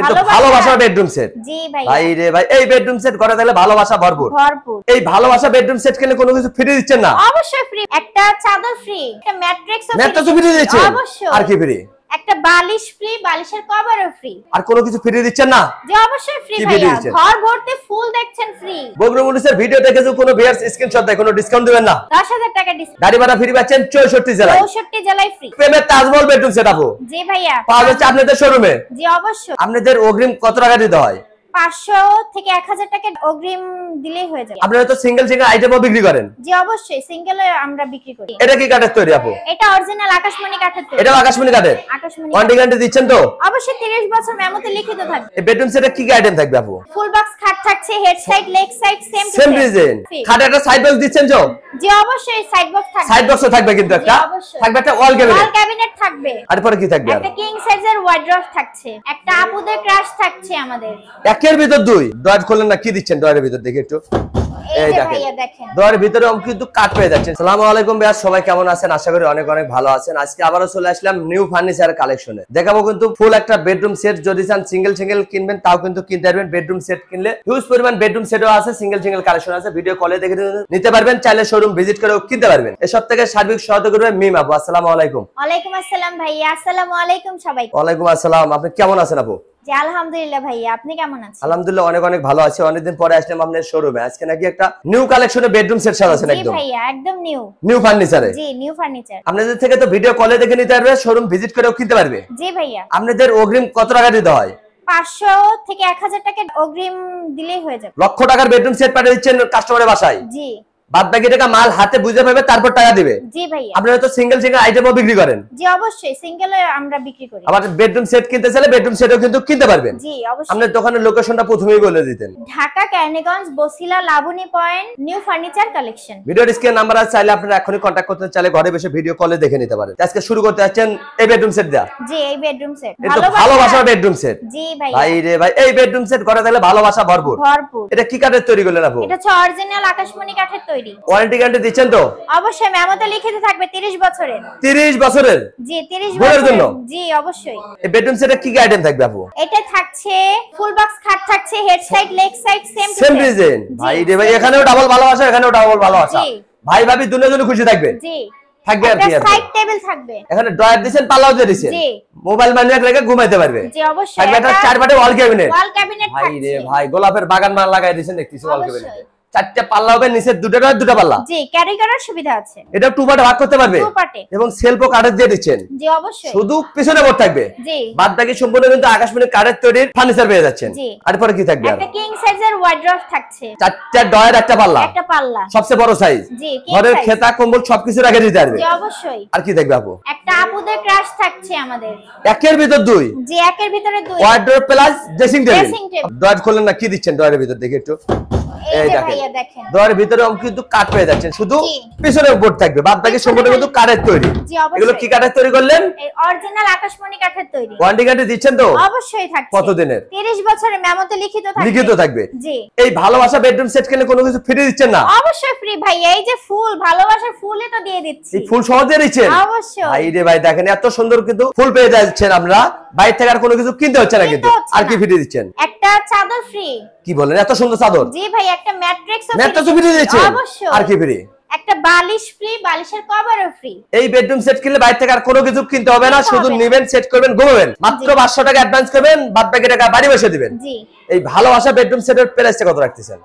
এটা ভালোবাসার bedroom set. জি ভাই। ভাই রে ভাই, এই বেডরুম সেট ঘরে থাকলে ভালোবাসা ভরপুর। এই ভালোবাসা বেডরুম সেট কিনলে কোনো কিছু ফ্রি দিচ্ছেন না? অবশ্যই ফ্রি। একটা চাদর ফ্রি, একটা ম্যাট্রেসও ফ্রি দিচ্ছেন। অবশ্যই। আর কি ফ্রি? একটা বালিশ ফ্রি, বালিশের কভারও ফ্রি। আর কোনো কিছু ফ্রি দিচ্ছেন না? জি অবশ্যই ফ্রি ভাইয়া। ঘর ভর্তি ফুল দেখছেন ফ্রি। বগরমুনিসের ভিডিও দেখে যদি কোনো ভিউয়ার্স স্ক্রিনশট দেয় কোনো ডিসকাউন্ট দিবেন না? 10,000 টাকা ডিসকাউন্ট। গাড়ি ভাড়া ফ্রি পাচ্ছেন 64 জেলায়। 64 জেলায় ফ্রি। প্রেমের তাজমহল বেডরুম সেট আপু। জি ভাইয়া। পাওয়া যাচ্ছে আপনাদের শোরুমে? জি অবশ্যই। আপনাদের অগ্রিম কত টাকা দিতে হয়? 500 থেকে 1000 টাকা অগ্রিম দিলেই হয়ে যাবে। আপনারা তো সিঙ্গেল আইটেমও বিক্রি করেন? জি অবশ্যই, সিঙ্গেল আমরা বিক্রি করি। এটা কি কাঠের তৈরি আপু? এটা অরিজিনাল আকাশমণি কাঠের তৈরি। এটা আকাশমণি কাঠের? আকাশমণি। ওয়ারেন্টি গ্যারান্টি দিচ্ছেন তো? অবশ্যই 30 বছর মেমোতে লিখিত থাকবে। এই বেডরুম সেটে কি কি আইটেম থাকবে আপু? ফুল বক্স খাট থাকছে, head side, leg side same design. খাটে একটা সাইড বক্স দিচ্ছেন তো? জি অবশ্যই সাইড বক্স থাকবে। সাইড বক্সও থাকবে কিন্তু একটা? থাকবে একটা ওয়াল ক্যাবিনেট। ওয়াল ক্যাবিনেট থাকবে। আর পরে কি থাকবে? একটা কিং সাইজের ওয়ার্ড্রপ থাকছে, একটা আপুদের ক্রাশ থাকছে আমাদের। একের ভিতর দুই। ডয়ার খোলেন না, কি দিচ্ছেন ডয়ারের ভিতর দেখি একটু। এই যে ভাইয়া দেখেন। ডয়ারের ভিতরে কিন্তু কাট পেয়ে যাচ্ছেন। আসসালামু আলাইকুম ভাইয়া, সবাই কেমন আছেন? আশা করি অনেক অনেক ভালো আছেন। আজকে আবারো চলে আসলাম নিউ ফার্নিচার কালেকশনে। দেখাবো কিন্তু ফুল একটা বেডরুম সেট। যদি চান সিঙ্গেল কিনবেন তাও কিন্তু কিনতে পারবেন। বেডরুম সেট কিনলে হিউজ পরিমাণ বেডরুম সেটও আছে, সিঙ্গেল কালেকশন আছে। ভিডিও কলে দেখে নিতে পারবেন, চাইলে শোরুম ভিজিট করেও কিনতে পারবেন। এসব থেকে সার্বিক সহায়তা করবে মিম আপু। আসসালামু আলাইকুম। ওয়ালাইকুম আসসালাম ভাইয়া। আসসালামু আলাইকুম সবাইকে। ওয়ালাইকুম আসসালাম। আপনি কেমন আছেন আপু? জি আলহামদুলিল্লাহ ভাইয়া, আপনি কেমন আছেন? আলহামদুলিল্লাহ অনেক অনেক ভালো আছি। অনেকদিন পরে আসলাম আপনার শোরুমে। আজকে নাকি একটা নিউ কালেকশনে বেডরুম সেট সাজাচ্ছেন একদম? জি ভাইয়া, একদম নিউ ফার্নিচারে। জি নিউ ফার্নিচার। আপনাদের থেকে তো ভিডিও কলে দেখে নিতে পারবে, শোরুম ভিজিট করেও কিনতে পারবে। জি ভাইয়া। আপনাদের অগ্রিম কত টাকা দিতে হয়? 500 থেকে 1000 টাকা অগ্রিম দিলেই হয়ে যাবে। লক্ষ টাকার বেডরুম সেট পাঠিয়ে দিচ্ছেন কাস্টমারের বাসায়? জি। বাদ বাকি টাকা মাল হাতে বুঝে পাবে, তারপর টাকা দিবে? জি ভাইয়া। আপনারা তো সিঙ্গেল আইটেমও বিক্রি করেন? জি অবশ্যই, সিঙ্গেল আমরা বিক্রি করি। আবার বেডরুম সেট কিনতে চাইলে বেডরুম সেটও কিন্তু কিনতে পারবেন। জি অবশ্যই। আপনার দোকানের লোকেশনটা প্রথমেই বলে দিতেন। Dhaka Keraniganj Basila Laboni point, new furniture collection. ভিডিওর স্ক্রিনে নাম্বার আছে, চাইলে আপনারা এখনই কন্টাক্ট করতে চাইলে ঘরে বসে ভিডিও কলে দেখে নিতে পারেন। আজকে শুরু করতে যাচ্ছেন এই বেডরুম সেট দিয়া। জি এই বেডরুম সেট ভালোবাসার বেডরুম সেট। জি ভাই। ভাই রে ভাই, এই বেডরুম সেট ঘরে থাকলে ভালোবাসা ভরপুর। এটা কি কাঠের তৈরি করলেন আপু? এটা হচ্ছে অরিজিনাল আকাশমণি কাঠের তৈরি। ওয়ারেন্টি গ্যারান্টি দিচ্ছেন তো? অবশ্যই, মেমোতে লিখিত থাকবে 30 বছরের। 30 বছরের? জি 30 বছরের জন্য। জি অবশ্যই। এই বেডরুম সেটে কি কি আইটেম থাকবে আপু? এটা থাকছে ফুল বক্স খাট থাকছে, head side, leg side same design. ভাই রে ভাই, এখানেও ডাবল ভালোবাসা, এখানেও ডাবল ভালোবাসা। ভাই ভাবি দুজনে খুশি থাকবে। জি থাকবে। আর কি সাইড টেবিল থাকবে। এখানে ড্রয়ার দিবেন, পাল্লাও দিয়ে দিবেন। জি। মোবাইল ম্যাগনেট রেখে ঘুমাইতে পারবে। জি অবশ্যই। থাকবে একটা চার পাটে ওয়াল ক্যাবিনেট। ওয়াল ক্যাবিনেট থাকছে। ভাই রে ভাই, গোলাপের বাগান মান লাগাই দিবেন দেখতেছি ওয়াল ক্যাবিনেটে। চারটি পাল্লা হবে, নিচে দুটো পাল্লা। জি ক্যারি করার সুবিধা আছে। এটা টু পার্টে ভাগ করতে পারবে। টু পার্টে। এবং সেলফও কাঠের দিয়ে দিচ্ছেন? জি অবশ্যই। শুধু পিছনে বোর্ড থাকবে। জি। বাদ বাকি সম্পূর্ণ কিন্তু আকাশমণি কাঠের তৈরি ফার্নিচার পেয়ে যাচ্ছেন। জি। আর পরে কি থাকবে? একটা কিং সাইজের ওয়ার্ড্রপ থাকছে। চারটি ডয়ার, একটা পাল্লা। একটা পাল্লা। সবচেয়ে বড় সাইজ। জি ঘরের খেতা কম্বল সবকিছু রেখে দিতে পারবে। জি অবশ্যই। আর কি থাকবে আপু? একটা আপুদের ক্রাশ থাকছে আমাদের। একের ভিতর দুই? জি একের ভিতরে দুই। Wardrobe plus dressing table. Dressing table. Drawer খোলেন না, কি দিচ্ছেন ডয়ারের ভিতর দেখি একটু। এই যে ভাইয়া দেখেন। ডয়ারের ভিতরে কিন্তু কাঠ পেয়ে যাচ্ছেন, শুধু পিছনে বোর্ড থাকবে। বাদ বাকি সম্পূর্ণ কিন্তু কাঠের তৈরি। জি অবশ্যই। এগুলো কি কাঠের তৈরি করলেন? এই অরিজিনাল আকাশমণি কাঠের তৈরি। ওয়ারেন্টি গ্যারান্টি দিচ্ছেন তো? অবশ্যই থাকছে। কত দিনের? 30 বছরের মেমোতে লিখিত থাকবে। জি। এই ভালোবাসা বেডরুম সেট কিনলে কোনো কিছু ফ্রি দিচ্ছেন না? অবশ্যই ফ্রি ভাইয়া। এই যে ফুল, ভালোবাসার ফুলই তো দিয়ে দিচ্ছি। এই ফুল সহ দিয়ে দিচ্ছেন? অবশ্যই। ভাই রে ভাই, দেখেন এত সুন্দর কিন্তু ফুল পেয়ে যাচ্ছেন আমরা। বাইরে থেকে আর কোনো কিছু কিনতে হচ্ছে না কিন্তু। আর কি ফ্রি দিচ্ছেন? একটা চাদর ফ্রি। কি বলেন, এত সুন্দর চাদর? জি ভাই। একটা ম্যাট্রেসও ফ্রি দিচ্ছেন? অবশ্যই। আর কি ফ্রি? একটা বালিশ ফ্রি, বালিশের কভারও ফ্রি। এই বেডরুম সেট কিনলে বাইরে থেকে আর কোনো কিছু কিনতে হবে না, শুধু নেবেন, সেট করবেন, ঘুমাবেন। মাত্র 500 টাকা অ্যাডভান্স করবেন, বাদ বাকি টাকা বাড়ি বসে দিবেন। জি। এই ভালোবাসা বেডরুম সেটের প্রাইসটা কত রাখতেছেন?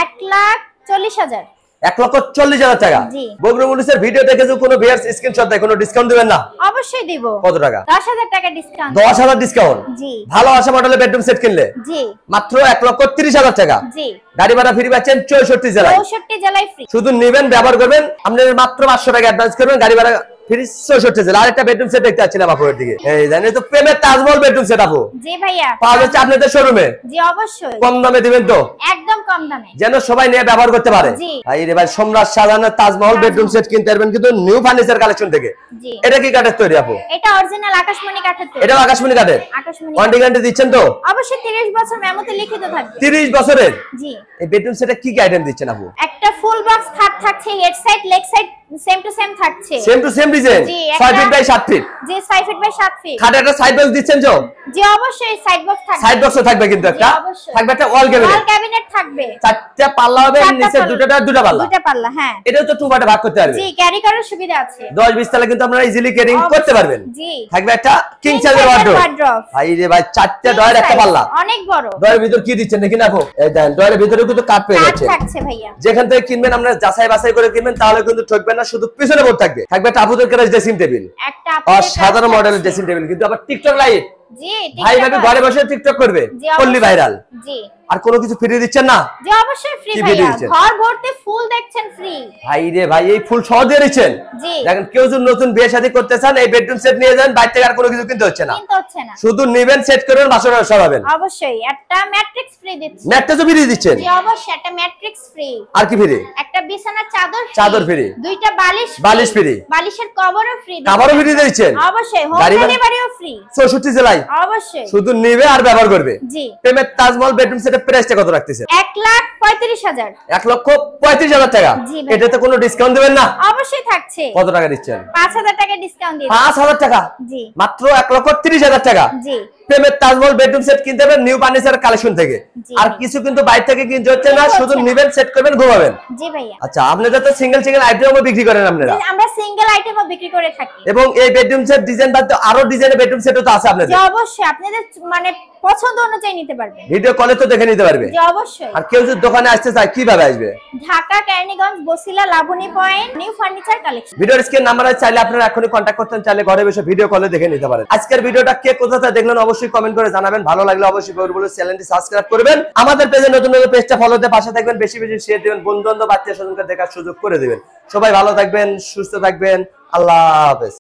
1,40,000। 1,40,000 টাকা। বগরমুনিসের ভিডিও দেখে যদি কোনো ভিউয়ার্স স্ক্রিনশট দেয় কোনো ডিসকাউন্ট দিবেন না? অবশ্যই দিব। কত টাকা? 10,000 টাকা ডিসকাউন্ট। 10,000 ডিসকাউন্ট? জি। ভালোবাসা মডেলের বেডরুম সেট কিনলে? জি। মাত্র 1,30,000 টাকা। জি। গাড়ি ভাড়া ফ্রি পাচ্ছেন 64 জেলায়। 64 জেলায় ফ্রি। শুধু নেবেন, ব্যবহার করবেন। আপনাদের মাত্র 500 টাকা অ্যাডভান্স করবেন, গাড়ি ভাড়া ফ্রি 64 জেলা। আরেকটা বেডরুম সেট দেখতে পাচ্ছিলাম আপুর দিকে। এই জানেন তো প্রেমের তাজমহল বেডরুম সেট আপু? জি ভাইয়া। পাওয়া যাচ্ছে আপনাদের শোরুমে? জি অবশ্যই। কম দামে দিবেন তো? একদম কম দামে, যেন সবাই নিয়ে ব্যবহার করতে পারে। জি। ভাই রে ভাই, সম্রাট শাহজাহানের তাজমহল বেডরুম সেট কিনতে পারবেন কিন্তু নিউ ফার্নিচার কালেকশন থেকে। জি। এটা কি কাঠের তৈরি আপু? এটা অরিজিনাল আকাশমণি কাঠের তৈরি। এটা আকাশমণি কাঠের? আকাশমণি। ওয়ারেন্টি গ্যারান্টি দিচ্ছেন তো? অবশ্যই 30 বছর মেমোতে লিখিত থাকবে। 30 বছরের? জি। এই বেডরুম সেটে কি কি আইটেম দিচ্ছেন আপু? একটা ফুল বক্স খাট থাকছে, head side, leg side same to same থাকছে। সেম টু সেম ডিজাইন, জি, 6 ফিট বাই 7 ফিট। জি 6 ফিট বাই 7 ফিট। খাটে একটা সাইড বক্স দিচ্ছেন তো? জি অবশ্যই সাইড বক্স থাকবে। সাইড বক্সও থাকবে কিন্তু একটা, অবশ্যই। থাকবে একটা ওয়াল ক্যাবিনেট। ওয়াল ক্যাবিনেট থাকবে। চারটা পাল্লা হবে, নিচে দুটা পাল্লা। দুটা পাল্লা, হ্যাঁ। এটাও তো টু পার্টে ভাগ করতে পারবে। জি ক্যারি করার সুবিধা আছে। 10-20 তলা কিন্তু আপনারা ইজিলি ক্যারিং করতে পারবেন। জি। থাকবে একটা কিং সাইজের ওয়ার্ডরোব। ভাই রে ভাই, চারটা ডয়ার একটা পাল্লা। অনেক বড়। ডয়ারের ভিতর কি দিচ্ছেন দেখি না আপু? এই দেখেন ডয়ারের ভিতরে কিন্তু কাট পেয়ে কাঠ যাচ্ছে। থাকছে ভাইয়া। যেখান থেকে কিনবেন আপনারা যাচাই বাছাই করে কিনবেন, তাহলে কিন্তু ঠকবেন না। শুধু পিছনে বোর্ড থাকবে, থাকবে একটা আপুদের কাছে ড্রেসিং টেবিল। একটা সাধারণ মডেলের ড্রেসিং টেবিল, কিন্তু আবার টিকটক লাইট। জি ভাই ভাবি ঘরে বসে টিকটক করবে, করলি ভাইরাল। জি। আর কোনো কিছু ফ্রি দিচ্ছেন না? জি অবশ্যই ফ্রি ভাইয়া। ঘর ভর্তি ফুল দেখছেন ফ্রি। ভাই রে ভাই, এই ফুল সহ দিয়ে দিচ্ছেন। জি। দেখেন কেউ যদি নতুন বিয়ে শাদী করতে চান, এই বেডরুম সেট নিয়ে যান, বাইরে থেকে আর কোনো কিছু কিনতে হচ্ছে না। শুধু নেবেন, সেট করবেন, বাসরে সরাবেন। অবশ্যই একটা ম্যাট্রিক্স ফ্রি দিচ্ছি। ম্যাট্রিক্সও ফ্রি দিচ্ছেন? জি অবশ্যই, একটা ম্যাট্রিক্স ফ্রি। আর কি ফ্রি? একটা বিছানার চাদর ফ্রি। দুইটা বালিশ ফ্রি। বালিশের কভারও ফ্রি। কভারও ফ্রি দিচ্ছেন? অবশ্যই। হোম ডেলিভারিও ফ্রি 64 জেলায়। অবশ্যই। শুধু নেবে আর ব্যবহার করবে। জি। প্রেমের তাজমহল বেডরুম সেটের প্রাইসটা কত রাখতেছেন? 1,35,000। 1,35,000 টাকা। এটাতে কোনো ডিসকাউন্ট দিবেন না? অবশ্যই থাকছে। কত টাকা দিচ্ছেন? 5,000 টাকা ডিসকাউন্ট দিয়ে। 5,000 টাকা? জি। মাত্র 1,30,000 টাকা। জি। প্রেমের তাজমহল বেডরুম সেট কিনতে হবে নিউ ফার্নিচার কালেকশন থেকে। আর কিছু কিন্তু বাইরে থেকে কিনতে হচ্ছে না, শুধু নেবেন, সেট করবেন, ঘুমাবেন। জি ভাইয়া। আচ্ছা, আপনারা তো সিঙ্গেল আইটেমও বিক্রি করেন আপনারা? জি, আমরা সিঙ্গেল আইটেমও বিক্রি করে থাকি। এবং এই বেডরুম সেট ডিজাইন বাদ আরো ডিজাইনের বেডরুম সেটও তো আছে আপনাদের? জি অবশ্যই, আপনাদের মানে পছন্দ অনুযায়ী নিতে পারবেন। ভিডিও কলে তো দেখে নিতে পারবে? জি অবশ্যই। আর কেউ যদি দোকানে আসতে চায় কিভাবে আসবে? Dhaka Keraniganj Basila Laboni point new furniture collection. ভিডিওর স্ক্রিন নাম্বারে চাইলে আপনারা এখনই কন্টাক্ট করতে চাইলে ঘরে বসে ভিডিও কলে দেখে নিতে পারেন। আজকের ভিডিওটা কে কোথা থেকে দেখলেন অবশ্যই কমেন্ট করে জানাবেন। ভালো লাগলে অবশ্যই চ্যানেলটি সাবস্ক্রাইব করবেন। আমাদের পেজে নতুন পেজটা ফলো দিয়ে পাশে থাকবেন, বেশি বেশি শেয়ার দিবেন, বন্ধু বান্ধব আত্মীয় স্বজনকে দেখার সুযোগ করে দিবেন। সবাই ভালো থাকবেন, সুস্থ থাকবেন। আল্লাহ হাফেজ।